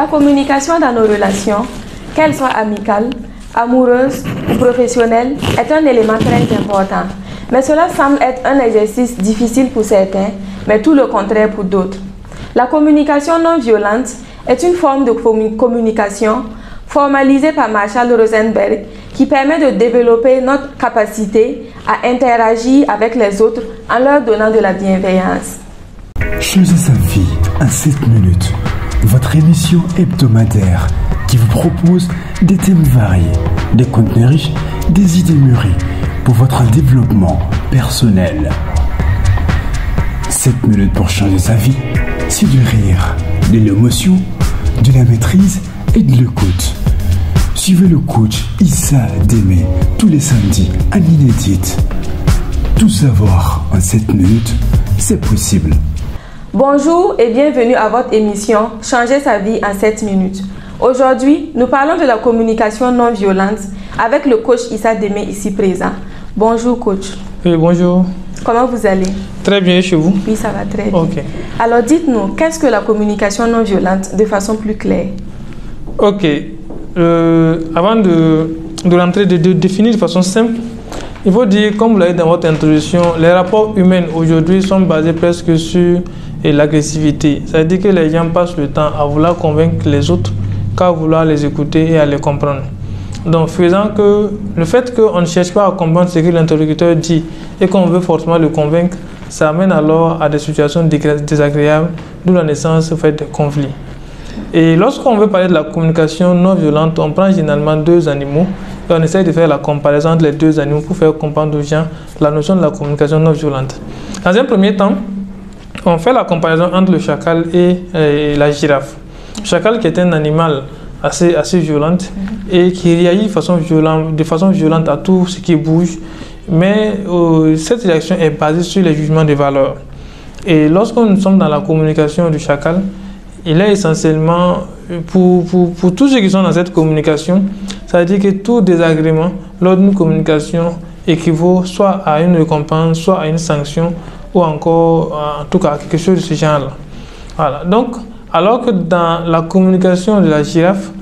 La communication dans nos relations, qu'elles soient amicales, amoureuses ou professionnelles, est un élément très important. Mais cela semble être un exercice difficile pour certains, mais tout le contraire pour d'autres. La communication non violente est une forme de communication formalisée par Marshall Rosenberg qui permet de développer notre capacité à interagir avec les autres en leur donnant de la bienveillance. Changer sa vie en 7 minutes. Votre émission hebdomadaire qui vous propose des thèmes variés, des contenus riches, des idées mûries pour votre développement personnel. 7 minutes pour changer sa vie, c'est du rire, de l'émotion, de la maîtrise et de l'écoute. Suivez le coach Issa Démé tous les samedis à l'inédite. Tout savoir en 7 minutes, c'est possible. Bonjour et bienvenue à votre émission Changer sa vie en 7 minutes. Aujourd'hui, nous parlons de la communication non violente avec le coach Issa Démé ici présent. Bonjour coach. Oui, bonjour. Comment vous allez? Très bien, chez vous? Oui, ça va très bien. Ok. Alors dites-nous, qu'est-ce que la communication non violente de façon plus claire? Ok. Avant de rentrer, de définir de façon simple, il faut dire, comme vous l'avez dit dans votre introduction, les rapports humains aujourd'hui sont basés presque sur l'agressivité. C'est-à-dire que les gens passent le temps à vouloir convaincre les autres qu'à vouloir les écouter et à les comprendre. Donc, faisant que le fait qu'on ne cherche pas à comprendre ce que l'interlocuteur dit et qu'on veut forcément le convaincre, ça amène alors à des situations désagréables, d'où la naissance fait des conflits. Et lorsqu'on veut parler de la communication non violente, on prend généralement deux animaux et on essaie de faire la comparaison entre les deux animaux pour faire comprendre aux gens la notion de la communication non violente. Dans un premier temps, on fait la comparaison entre le chacal et la girafe. Le chacal qui est un animal assez violente et qui réagit de façon violente à tout ce qui bouge, mais cette réaction est basée sur les jugements de valeur. Et lorsque nous sommes dans la communication du chacal, il est essentiellement, pour tous ceux qui sont dans cette communication, ça veut dire que tout désagrément lors d'une communication équivaut soit à une récompense, soit à une sanction, ou encore en tout cas quelque chose de ce genre-là. Voilà. Donc, alors que dans la communication de la girafe,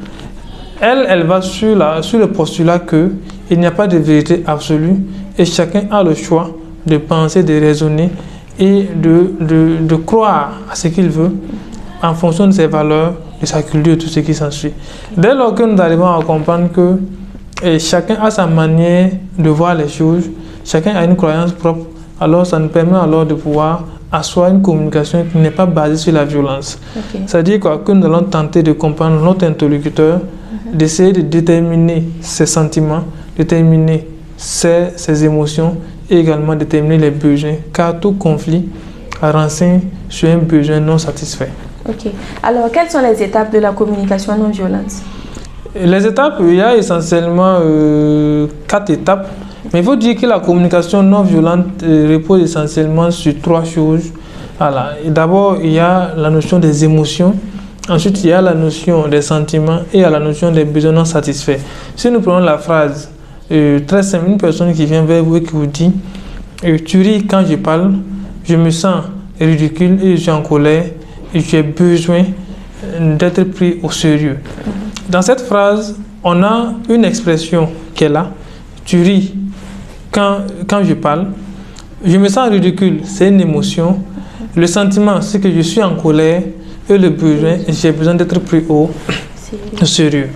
elle va sur le postulat qu'il n'y a pas de vérité absolue et chacun a le choix de penser, de raisonner et de croire à ce qu'il veut en fonction de ses valeurs, de sa culture et tout ce qui s'ensuit. Dès lors que nous arrivons à comprendre que chacun a sa manière de voir les choses, chacun a une croyance propre, alors ça nous permet alors de pouvoir asseoir une communication qui n'est pas basée sur la violence. Okay. C'est-à-dire que nous allons tenter de comprendre notre interlocuteur, d'essayer de déterminer ses sentiments, déterminer ses émotions et également déterminer les besoins, car tout conflit renseigne sur un besoin non satisfait. Ok. Alors, quelles sont les étapes de la communication non violente? Les étapes, il y a essentiellement 4 étapes. Mais il faut dire que la communication non violente repose essentiellement sur 3 choses. Voilà. D'abord, il y a la notion des émotions. Ensuite, il y a la notion des sentiments et il y a la notion des besoins non satisfaits. Si nous prenons la phrase très simple, une personne qui vient vers vous et qui vous dit tu ris quand je parle, je me sens ridicule et je suis en colère et j'ai besoin d'être pris au sérieux. Dans cette phrase, on a une expression qui est là. Tu ris quand je parle. Je me sens ridicule, c'est une émotion. Le sentiment, c'est que je suis en colère. Et le besoin, j'ai besoin d'être pris au sérieux.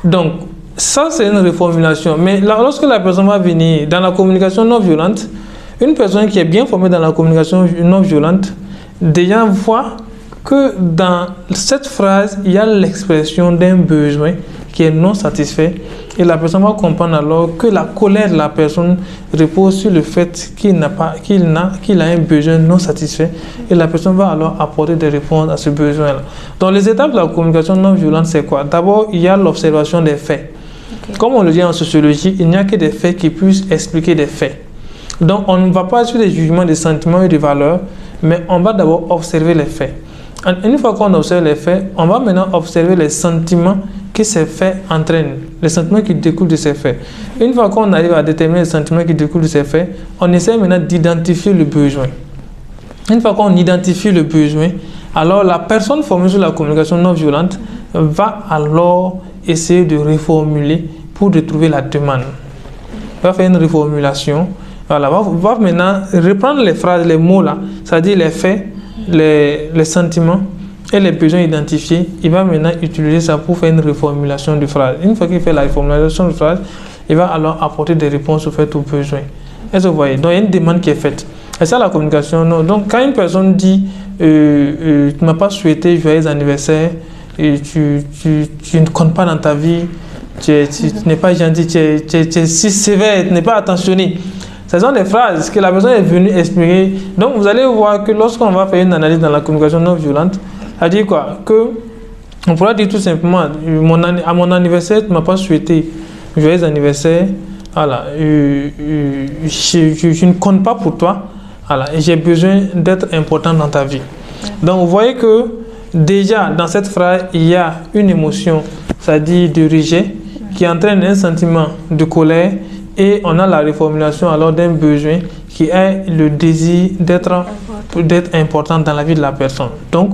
Donc, ça, c'est une reformulation. Mais lorsque la personne va venir dans la communication non violente, une personne qui est bien formée dans la communication non violente, déjà voit que dans cette phrase, il y a l'expression d'un besoin qui est non satisfait et la personne va comprendre alors que la colère de la personne repose sur le fait qu'il a un besoin non satisfait et la personne va alors apporter des réponses à ce besoin-là. Donc les étapes de la communication non violente, c'est quoi? D'abord, il y a l'observation des faits. Okay. Comme on le dit en sociologie, il n'y a que des faits qui puissent expliquer des faits. Donc on ne va pas sur des jugements, des sentiments et des valeurs, mais on va d'abord observer les faits. Une fois qu'on observe les faits, on va maintenant observer les sentiments que ces faits entraînent, les sentiments qui découlent de ces faits. Une fois qu'on arrive à déterminer les sentiments qui découlent de ces faits, on essaie maintenant d'identifier le besoin. Une fois qu'on identifie le besoin, alors la personne formée sur la communication non violente va alors essayer de reformuler pour retrouver la demande. Va faire une reformulation. Voilà, va maintenant reprendre les phrases, les mots là, c'est-à-dire les faits, les sentiments et les besoins identifiés. Il va maintenant utiliser ça pour faire une reformulation de phrase. Une fois qu'il fait la reformulation de phrase, il va alors apporter des réponses aux faits, aux besoins. Est-ce que vous voyez? Donc il y a une demande qui est faite. Et ça, la communication, non. Donc quand une personne dit tu ne m'as pas souhaité joyeux anniversaire, et tu ne comptes pas dans ta vie, tu n'es pas gentil, tu es si sévère, tu n'es pas attentionné. Ce sont des phrases que la personne est venue expliquer. Donc vous allez voir que lorsqu'on va faire une analyse dans la communication non violente, ça dit quoi? Que on pourra dire tout simplement à mon anniversaire, tu ne m'as pas souhaité joyeux anniversaire. Voilà, je ne compte pas pour toi. Voilà, j'ai besoin d'être important dans ta vie. Donc vous voyez que déjà dans cette phrase, il y a une émotion, c'est-à-dire de rejet, qui entraîne un sentiment de colère, et on a la reformulation alors d'un besoin qui est le désir d'être important dans la vie de la personne. Donc,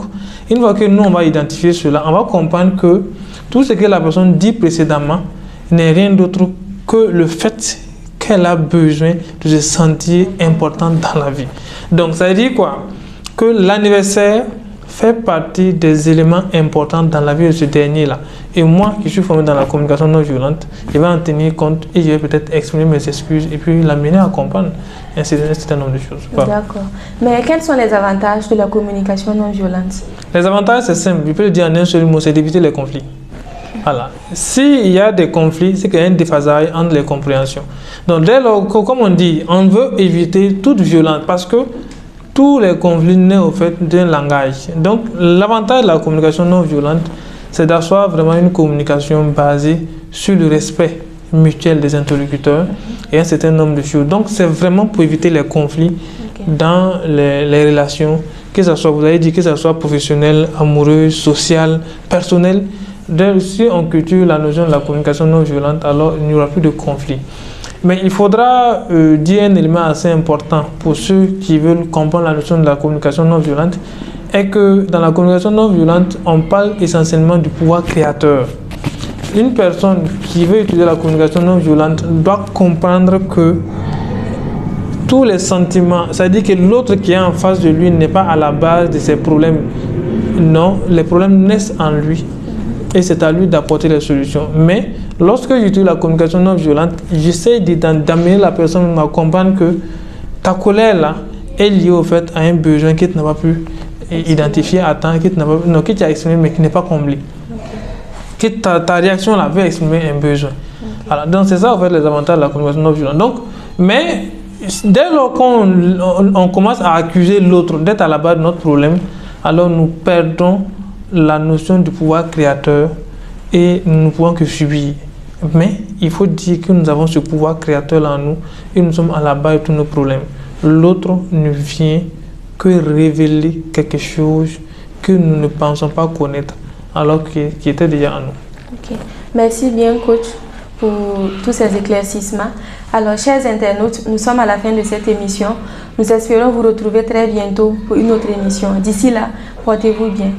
une fois que nous on va identifier cela, on va comprendre que tout ce que la personne dit précédemment n'est rien d'autre que le fait qu'elle a besoin de se sentir importante dans la vie. Donc, ça veut dire quoi? Que l'anniversaire fait partie des éléments importants dans la vie de ce dernier-là. Et moi, qui suis formé dans la communication non violente, je vais en tenir compte et je vais peut-être exprimer mes excuses et puis l'amener à comprendre un certain nombre de choses. Voilà. D'accord. Mais quels sont les avantages de la communication non violente? Les avantages, c'est simple. Je peux le dire en un seul mot, c'est d'éviter les conflits. Voilà. S'il y a des conflits, c'est qu'il y a un déphasage entre les compréhensions. Donc, dès lors, comme on dit, on veut éviter toute violence parce que tous les conflits naissent au fait d'un langage. Donc, l'avantage de la communication non violente, c'est d'asseoir vraiment une communication basée sur le respect mutuel des interlocuteurs et un certain nombre de choses. Donc, c'est vraiment pour éviter les conflits dans les relations, que ce soit, vous avez dit, que ce soit professionnel, amoureux, social, personnel. Si on cultive la notion de la communication non violente, alors il n'y aura plus de conflits. Mais il faudra dire un élément assez important pour ceux qui veulent comprendre la notion de la communication non violente, est que dans la communication non violente, on parle essentiellement du pouvoir créateur. Une personne qui veut utiliser la communication non violente doit comprendre que tous les sentiments, c'est-à-dire que l'autre qui est en face de lui n'est pas à la base de ses problèmes. Non, les problèmes naissent en lui et c'est à lui d'apporter les solutions. Mais lorsque j'utilise la communication non violente, j'essaie d'amener la personne à comprendre que ta colère là est liée au fait à un besoin que tu n'as pas pu identifier à temps, que tu as exprimé mais qui n'est pas comblé. Que ta réaction là veut exprimer un besoin. Alors, donc c'est ça en fait les avantages de la communication non violente. Donc, mais dès lors qu'on commence à accuser l'autre d'être à la base de notre problème, alors nous perdons la notion du pouvoir créateur et nous ne pouvons que subir. Mais il faut dire que nous avons ce pouvoir créateur en nous et nous sommes à la base de tous nos problèmes. L'autre ne vient que révéler quelque chose que nous ne pensons pas connaître alors qui était déjà en nous. Okay. Merci bien coach pour tous ces éclaircissements. Alors chers internautes, nous sommes à la fin de cette émission. Nous espérons vous retrouver très bientôt pour une autre émission. D'ici là, portez-vous bien.